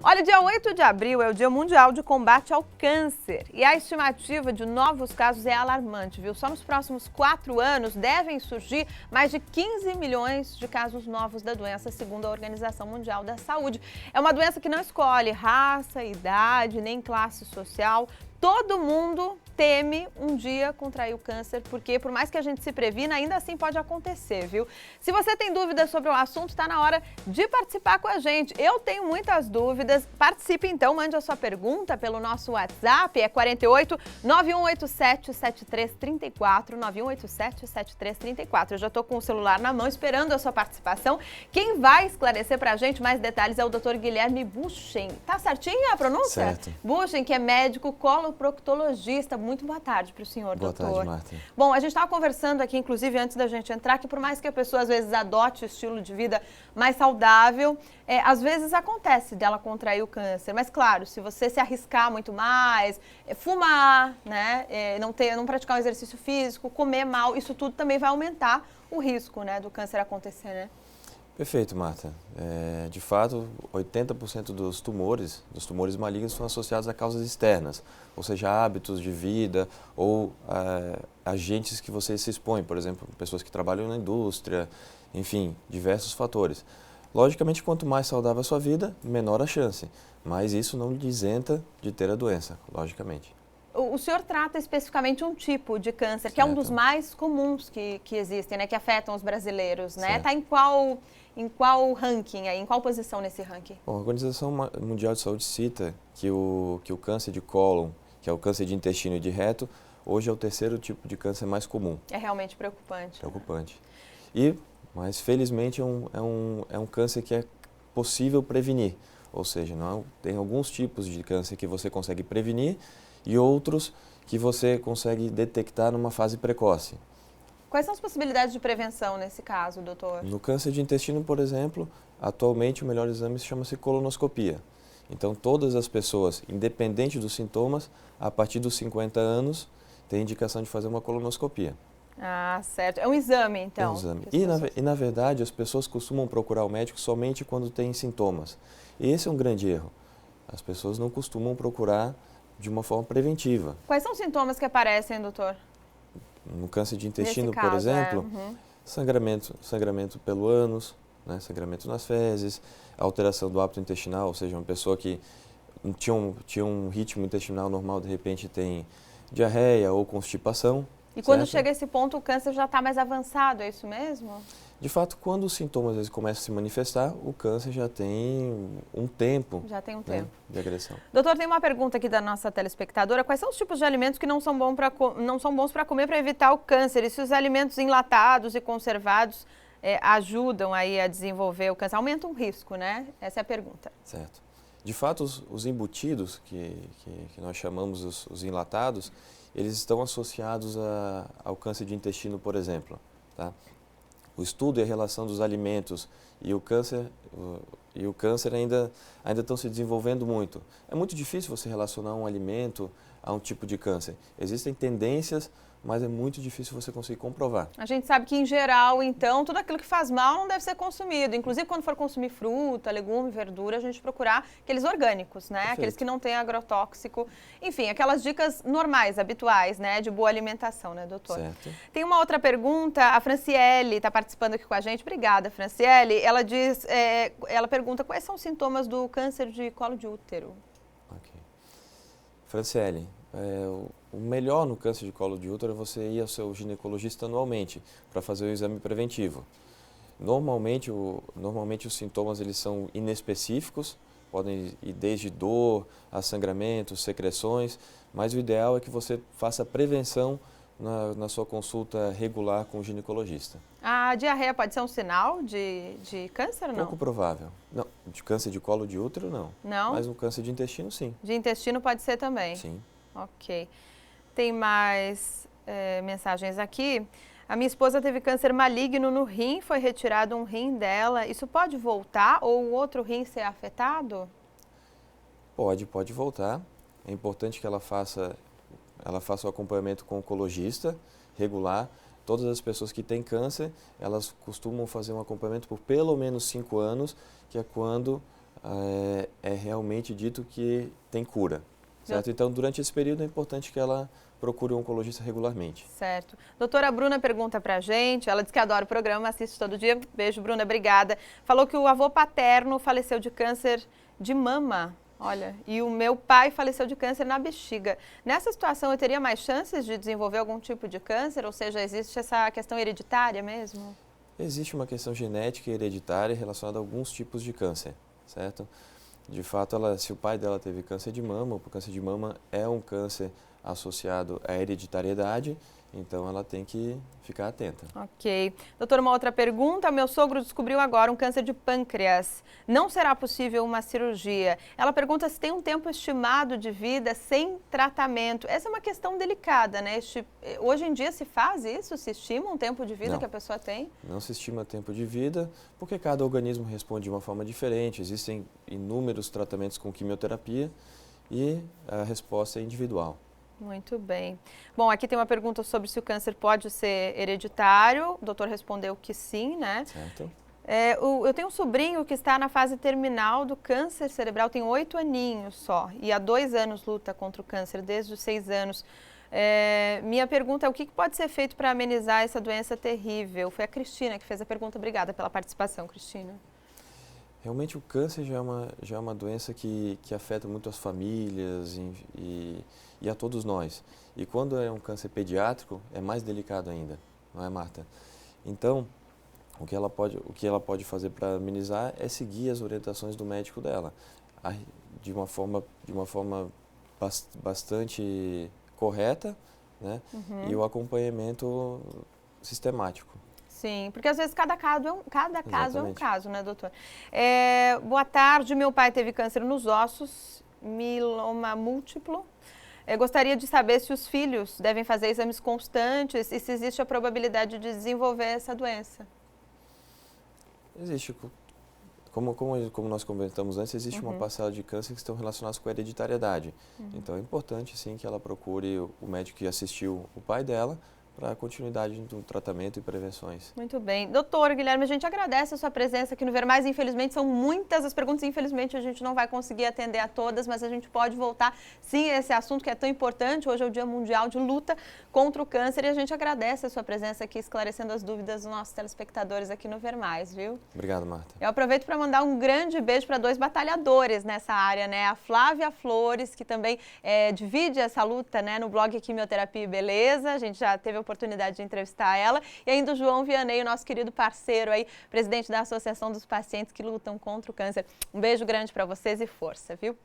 Olha, dia 8 de abril é o Dia Mundial de Combate ao Câncer e a estimativa de novos casos é alarmante, viu? Só nos próximos 4 anos devem surgir mais de 15 milhões de casos novos da doença, segundo a Organização Mundial da Saúde. É uma doença que não escolhe raça, idade, nem classe social. Todo mundo teme um dia contrair o câncer, porque por mais que a gente se previna, ainda assim pode acontecer, viu? Se você tem dúvidas sobre o assunto, está na hora de participar com a gente. Eu tenho muitas dúvidas. Participe então, mande a sua pergunta pelo nosso WhatsApp, é 48 9187 7334, 9187 7334. Eu já estou com o celular na mão esperando a sua participação. Quem vai esclarecer para a gente mais detalhes é o Dr. Guilherme Buchen. Tá certinho a pronúncia? Certo. Buchen, que é médico coloproctologista. Muito boa tarde para o senhor, doutor. Boa tarde, Marta. Bom, a gente estava conversando aqui, inclusive, antes da gente entrar, que por mais que a pessoa, às vezes, adote o estilo de vida mais saudável, às vezes acontece dela contrair o câncer. Mas, claro, se você se arriscar muito mais, fumar, né, não praticar um exercício físico, comer mal, isso tudo também vai aumentar o risco, né, do câncer acontecer, né? Perfeito, Marta. De fato, 80% dos tumores malignos são associados a causas externas, ou seja, hábitos de vida ou agentes que você se expõe, por exemplo, pessoas que trabalham na indústria, enfim, diversos fatores. Logicamente, quanto mais saudável a sua vida, menor a chance, mas isso não lhe isenta de ter a doença, logicamente. O senhor trata especificamente um tipo de câncer, que é um dos mais comuns que existem, né, que afetam os brasileiros, né? Está em qual ranking aí, em qual posição nesse ranking? Bom, a Organização Mundial de Saúde cita que o câncer de cólon, que é o câncer de intestino e de reto, hoje é o terceiro tipo de câncer mais comum. É realmente preocupante. Preocupante. Mas felizmente é um câncer que é possível prevenir, ou seja, tem alguns tipos de câncer que você consegue prevenir e outros que você consegue detectar numa fase precoce. Quais são as possibilidades de prevenção nesse caso, doutor? No câncer de intestino, por exemplo, atualmente o melhor exame chama-se colonoscopia. Então, todas as pessoas, independente dos sintomas, a partir dos 50 anos, têm indicação de fazer uma colonoscopia. Ah, certo. É um exame, então? É um exame. E, na verdade, as pessoas costumam procurar o médico somente quando têm sintomas. E esse é um grande erro. As pessoas não costumam procurar de uma forma preventiva. Quais são os sintomas que aparecem, doutor? No câncer de intestino, caso, por exemplo, sangramento pelo ânus, né, sangramento nas fezes, alteração do hábito intestinal, ou seja, uma pessoa que tinha um ritmo intestinal normal, de repente tem diarreia ou constipação. E quando chega a esse ponto, o câncer já está mais avançado, é isso mesmo? De fato, quando os sintomas eles começam a se manifestar, o câncer já tem um tempo, de agressão. Doutor, tem uma pergunta aqui da nossa telespectadora. Quais são os tipos de alimentos que não são bons para comer para evitar o câncer? E se os alimentos enlatados e conservados ajudam aí a desenvolver o câncer? Aumentam o risco, né? Essa é a pergunta. Certo. De fato, os embutidos, que nós chamamos os enlatados, eles estão associados ao câncer de intestino, por exemplo, tá? O estudo e a relação dos alimentos e o câncer ainda estão se desenvolvendo muito. É muito difícil você relacionar um alimento a um tipo de câncer. Existem tendências, mas é muito difícil você conseguir comprovar. A gente sabe que, em geral, então, tudo aquilo que faz mal não deve ser consumido. Inclusive, quando for consumir fruta, legume, verdura, a gente procurar aqueles orgânicos, né? Perfeito. Aqueles que não têm agrotóxico. Enfim, aquelas dicas normais, habituais, né? De boa alimentação, né, doutor? Certo. Tem uma outra pergunta, a Franciele está participando aqui com a gente. Obrigada, Franciele. Ela diz, ela pergunta quais são os sintomas do câncer de colo de útero. Ok. Franciele, o melhor no câncer de colo de útero é você ir ao seu ginecologista anualmente para fazer o exame preventivo. Normalmente os sintomas eles são inespecíficos, podem ir desde dor a sangramento, secreções, mas o ideal é que você faça prevenção na sua consulta regular com o ginecologista. A diarreia pode ser um sinal de câncer ou não? Pouco provável. Não, de câncer de colo de útero não. Não? Mas no câncer de intestino sim. De intestino pode ser também? Sim. Ok. Tem mais mensagens aqui. A minha esposa teve câncer maligno no rim, foi retirado um rim dela. Isso pode voltar ou o outro rim ser afetado? Pode voltar. É importante que ela faça o acompanhamento com o oncologista regular. Todas as pessoas que têm câncer, elas costumam fazer um acompanhamento por pelo menos 5 anos, que é quando é realmente dito que tem cura, certo? Então, durante esse período é importante que ela procure um oncologista regularmente. Certo. Doutora Bruna pergunta pra gente, ela diz que adora o programa, assiste todo dia. Beijo, Bruna, obrigada. Falou que o avô paterno faleceu de câncer de mama. Olha, e o meu pai faleceu de câncer na bexiga. Nessa situação, eu teria mais chances de desenvolver algum tipo de câncer? Ou seja, existe essa questão hereditária mesmo? Existe uma questão genética e hereditária relacionada a alguns tipos de câncer, certo? De fato, se o pai dela teve câncer de mama, o câncer de mama é um câncer associado à hereditariedade, então ela tem que ficar atenta. Ok. Doutora, uma outra pergunta. Meu sogro descobriu agora um câncer de pâncreas. Não será possível uma cirurgia? Ela pergunta se tem um tempo estimado de vida sem tratamento. Essa é uma questão delicada, né? Hoje em dia se faz isso? Se estima um tempo de vida que a pessoa tem? Não se estima tempo de vida, porque cada organismo responde de uma forma diferente. Existem inúmeros tratamentos com quimioterapia e a resposta é individual. Muito bem. Bom, aqui tem uma pergunta sobre se o câncer pode ser hereditário. O doutor respondeu que sim, né? Certo. Eu tenho um sobrinho que está na fase terminal do câncer cerebral, tem 8 aninhos só, e há 2 anos luta contra o câncer, desde os 6 anos. Minha pergunta é o que pode ser feito para amenizar essa doença terrível? Foi a Cristina que fez a pergunta. Obrigada pela participação, Cristina. Realmente o câncer já é uma doença que afeta muito as famílias e a todos nós. E quando é um câncer pediátrico, é mais delicado ainda, não é, Marta? Então, o que ela pode fazer para amenizar é seguir as orientações do médico dela, de uma forma bastante correta, né? E o acompanhamento sistemático. Sim, porque às vezes cada caso é um caso, né, doutor? Boa tarde, meu pai teve câncer nos ossos, mieloma múltiplo. Gostaria de saber se os filhos devem fazer exames constantes e se existe a probabilidade de desenvolver essa doença. Existe. Como nós comentamos antes, existe uma parcela de câncer que estão relacionados com a hereditariedade. Então é importante sim que ela procure o médico que assistiu o pai dela para a continuidade do tratamento e prevenções. Muito bem. Doutor Guilherme, a gente agradece a sua presença aqui no Ver Mais. Infelizmente, são muitas as perguntas. Infelizmente, a gente não vai conseguir atender a todas, mas a gente pode voltar, sim, a esse assunto que é tão importante. Hoje é o Dia Mundial de Luta contra o Câncer e a gente agradece a sua presença aqui, esclarecendo as dúvidas dos nossos telespectadores aqui no Ver Mais, viu? Obrigado, Marta. Eu aproveito para mandar um grande beijo para 2 batalhadores nessa área, né? A Flávia Flores, que também divide essa luta, né, no blog Quimioterapia e Beleza. A gente já teve a oportunidade de entrevistar ela. E ainda o João Vianney, o nosso querido parceiro aí, presidente da Associação dos Pacientes que Lutam contra o Câncer. Um beijo grande para vocês e força, viu?